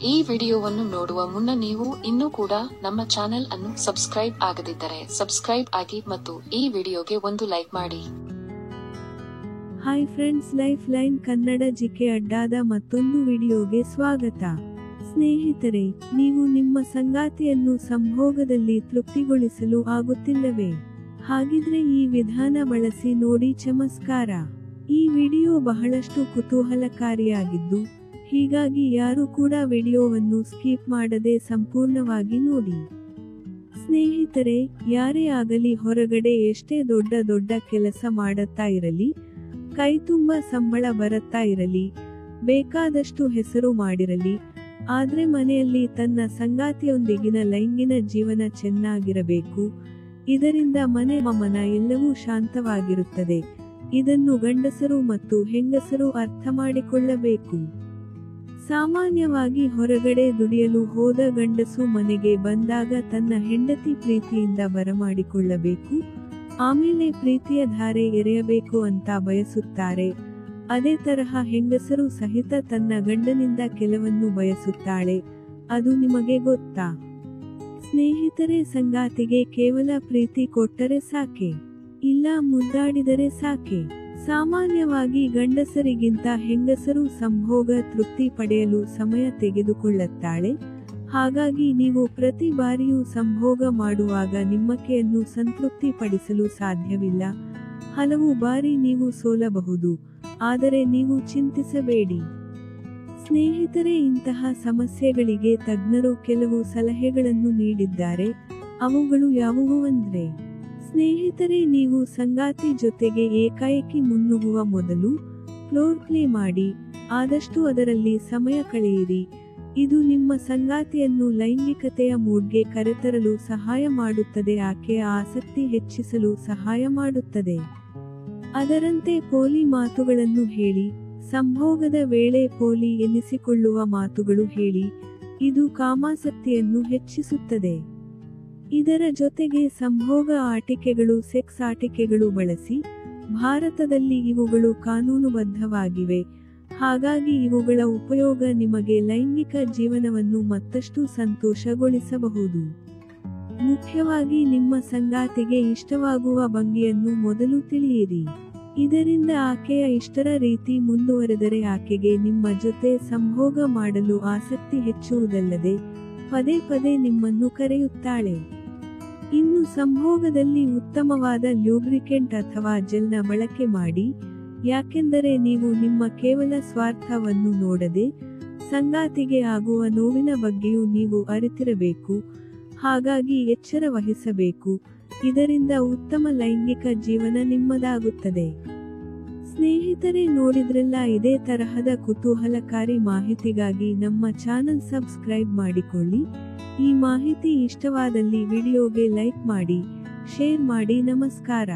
ಈ ವಿಡಿಯೋವನ್ನು ನೋಡುವ ಮುನ್ನ ನೀವು ಇನ್ನೂ ಕೂಡ ನಮ್ಮ ಚಾನೆಲ್ ಅನ್ನು ಸಬ್ಸ್ಕ್ರೈಬ್ ಆಗದಿದ್ದರೆ ಸಬ್ಸ್ಕ್ರೈಬ್ ಆಗಿ ಮತ್ತು ಈ ವಿಡಿಯೋಗೆ ಒಂದು ಲೈಕ್ ಮಾಡಿ. Hi friends, life line Kannada GK ಅಡ್ಡಾದ ಮತ್ತೊಂದು ವಿಡಿಯೋಗೆ ಸ್ವಾಗತ. ಸ್ನೇಹಿತರೆ, ನೀವು ನಿಮ್ಮ ಸಂಗಾತಿಯನ್ನು ಸಂಭೋಗದಲ್ಲಿ ತೃಪ್ತಿಗೊಳಿಸಲು ಆಗುತ್ತಿಲ್ಲವೇ? ಹಾಗಿದ್ರೆ ಈ ವಿಧಾನ ಬಳಸಿ ನೋಡಿ. ಚಮತ್ಕಾರ. ಈ ವಿಡಿಯೋ ಬಹಳಷ್ಟು ಕುತೂಹಲಕಾರಿಯಾಗಿದ್ದು, ಹೀಗಾಗಿ ಯಾರು ಕೂಡ ವಿಡಿಯೋವನ್ನು ಸ್ಕಿಪ್ ಮಾಡದೆ ಸಂಪೂರ್ಣವಾಗಿ ನೋಡಿ. ಸ್ನೇಹಿತರೆ, ಯಾರೇ ಆಗಲಿ ಹೊರಗಡೆ ಎಷ್ಟೇ ದೊಡ್ಡ ಕೆಲಸ ಮಾಡುತ್ತಾ ಇರಲಿ, ಕೈತುಂಬ ಸಂಬಳ ಬರುತ್ತಾ ಇರಲಿ, ಬೇಕಾದಷ್ಟು ಹೆಸರು ಮಾಡಿರಲಿ, ಆದ್ರೆ ಮನೆಯಲ್ಲಿ ತನ್ನ ಸಂಗಾತಿಯೊಂದಿಗಿನ ಲೈಂಗಿಕ ಜೀವನ ಚೆನ್ನಾಗಿರಬೇಕು. ಇದರಿಂದ ಮನ ಎಲ್ಲವೂ ಶಾಂತವಾಗಿರುತ್ತದೆ. ಇದನ್ನು ಗಂಡಸರು ಮತ್ತು ಹೆಂಗಸರು ಅರ್ಥ ಮಾಡಿಕೊಳ್ಳಬೇಕು. ಸಾಮಾನ್ಯವಾಗಿ ಹೊರಗಡೆ ದುಡಿಯಲು ಹೋದ ಗಂಡಸು ಮನೆಗೆ ಬಂದಾಗ ತನ್ನ ಹೆಂಡತಿ ಪ್ರೀತಿಯಿಂದ ಬರಮಾಡಿಕೊಳ್ಳಬೇಕು, ಆಮೇಲೆ ಪ್ರೀತಿಯ ಧಾರೆ ಎರೆಯಬೇಕು ಅಂತ ಬಯಸುತ್ತಾರೆ. ಅದೇ ತರಹ ಹೆಂಗಸರು ಸಹಿತ ತನ್ನ ಗಂಡನಿಂದ ಕೆಲವನ್ನು ಬಯಸುತ್ತಾಳೆ. ಅದು ನಿಮಗೆ ಗೊತ್ತಾ? ಸ್ನೇಹಿತರೆ, ಸಂಗಾತಿಗೆ ಕೇವಲ ಪ್ರೀತಿ ಕೊಟ್ಟರೆ ಸಾಕೆ? ಇಲ್ಲ ಮುದ್ದಾಡಿದರೆ ಸಾಕೆ? ಸಾಮಾನ್ಯವಾಗಿ ಗಂಡಸರಿಗಿಂತ ಹೆಂಗಸರು ಸಂಭೋಗ ತೃಪ್ತಿ ಪಡೆಯಲು ಸಮಯ ತೆಗೆದುಕೊಳ್ಳುತ್ತಾಳೆ. ಹಾಗಾಗಿ ನೀವು ಪ್ರತಿ ಬಾರಿಯೂ ಸಂಭೋಗ ಮಾಡುವಾಗ ನಿಮ್ಮಕ್ಕೆಯನ್ನು ಸಂತೃಪ್ತಿ ಪಡಿಸಲು ಸಾಧ್ಯವಿಲ್ಲ. ಹಲವು ಬಾರಿ ನೀವು ಸೋಲಬಹುದು, ಆದರೆ ನೀವು ಚಿಂತಿಸಬೇಡಿ. ಸ್ನೇಹಿತರೆ, ಇಂತಹ ಸಮಸ್ಯೆಗಳಿಗೆ ತಜ್ಞರು ಕೆಲವು ಸಲಹೆಗಳನ್ನು ನೀಡಿದ್ದಾರೆ. ಅವುಗಳು ಯಾವುವು ಅಂದ್ರೆ, ಸ್ನೇಹಿತರೆ, ನೀವು ಸಂಗಾತಿ ಜೊತೆಗೆ ಏಕಾಏಕಿ ಮುನ್ನುಗ್ಗುವ ಮೊದಲು ಫ್ಲೋರ್ ಪ್ಲೇ ಮಾಡಿ. ಆದಷ್ಟು ಅದರಲ್ಲಿ ಸಮಯ ಕಳೆಯಿರಿ. ಇದು ನಿಮ್ಮ ಸಂಗಾತಿಯನ್ನು ಲೈಂಗಿಕತೆಯ ಮೂಡ್ಗೆ ಕರೆತರಲು ಸಹಾಯ ಮಾಡುತ್ತದೆ, ಆಕೆಯ ಆಸಕ್ತಿ ಹೆಚ್ಚಿಸಲು ಸಹಾಯ ಮಾಡುತ್ತದೆ. ಅದರಂತೆ ಪೋಲಿ ಮಾತುಗಳನ್ನು ಹೇಳಿ. ಸಂಭೋಗದ ವೇಳೆ ಪೋಲಿ ಎನ್ನಿಸಿಕೊಳ್ಳುವ ಮಾತುಗಳು ಹೇಳಿ. ಇದು ಕಾಮಾಸಕ್ತಿಯನ್ನು ಹೆಚ್ಚಿಸುತ್ತದೆ. ಇದರ ಜೊತೆಗೆ ಸಂಭೋಗ ಆಟಿಕೆಗಳು, ಸೆಕ್ಸ್ ಆಟಿಕೆಗಳು ಬಳಸಿ. ಭಾರತದಲ್ಲಿ ಇವುಗಳು ಕಾನೂನುಬದ್ಧವಾಗಿವೆ. ಹಾಗಾಗಿ ಇವುಗಳ ಉಪಯೋಗ ನಿಮಗೆ ಲೈಂಗಿಕ ಜೀವನವನ್ನು ಮತ್ತಷ್ಟು ಸಂತೋಷಗೊಳಿಸಬಹುದು. ಮುಖ್ಯವಾಗಿ ನಿಮ್ಮ ಸಂಗಾತಿಗೆ ಇಷ್ಟವಾಗುವ ಭಂಗಿಯನ್ನು ಮೊದಲು ತಿಳಿಯಿರಿ. ಇದರಿಂದ ಆಕೆಯ ಇಷ್ಟರ ರೀತಿ ಮುಂದುವರೆದರೆ ಆಕೆಗೆ ನಿಮ್ಮ ಜೊತೆ ಸಂಭೋಗ ಮಾಡಲು ಆಸಕ್ತಿ ಹೆಚ್ಚುವುದಲ್ಲದೆ ಪದೇ ನಿಮ್ಮನ್ನು ಕರೆಯುತ್ತಾಳೆ. ಇನ್ನು ಸಂಭೋಗದಲ್ಲಿ ಉತ್ತಮವಾದ ಲ್ಯೂಬ್ರಿಕೆಂಟ್ ಅಥವಾ ಜೆಲ್ನ ಬಳಕೆ ಮಾಡಿ. ಯಾಕೆಂದರೆ ನೀವು ನಿಮ್ಮ ಕೇವಲ ಸ್ವಾರ್ಥವನ್ನು ನೋಡದೆ ಸಂಗಾತಿಗೆ ಆಗುವ ನೋವಿನ ಬಗ್ಗೆಯೂ ನೀವು ಅರಿತಿರಬೇಕು. ಹಾಗಾಗಿ ಎಚ್ಚರ ವಹಿಸಬೇಕು. ಇದರಿಂದ ಉತ್ತಮ ಲೈಂಗಿಕ ಜೀವನ ನಿಮ್ಮದಾಗುತ್ತದೆ. ಸ್ನೇಹಿತರೆ, ನೋಡಿದ್ರಲ್ಲ, ಇದೇ ತರಹದ ಕುತೂಹಲಕಾರಿ ಮಾಹಿತಿಗಾಗಿ ನಮ್ಮ ಚಾನಲ್ ಸಬ್ಸ್ಕ್ರೈಬ್ ಮಾಡಿಕೊಳ್ಳಿ. ಈ ಮಾಹಿತಿ ಇಷ್ಟವಾದಲ್ಲಿ ವಿಡಿಯೋಗೆ ಲೈಕ್ ಮಾಡಿ, ಶೇರ್ ಮಾಡಿ. ನಮಸ್ಕಾರ.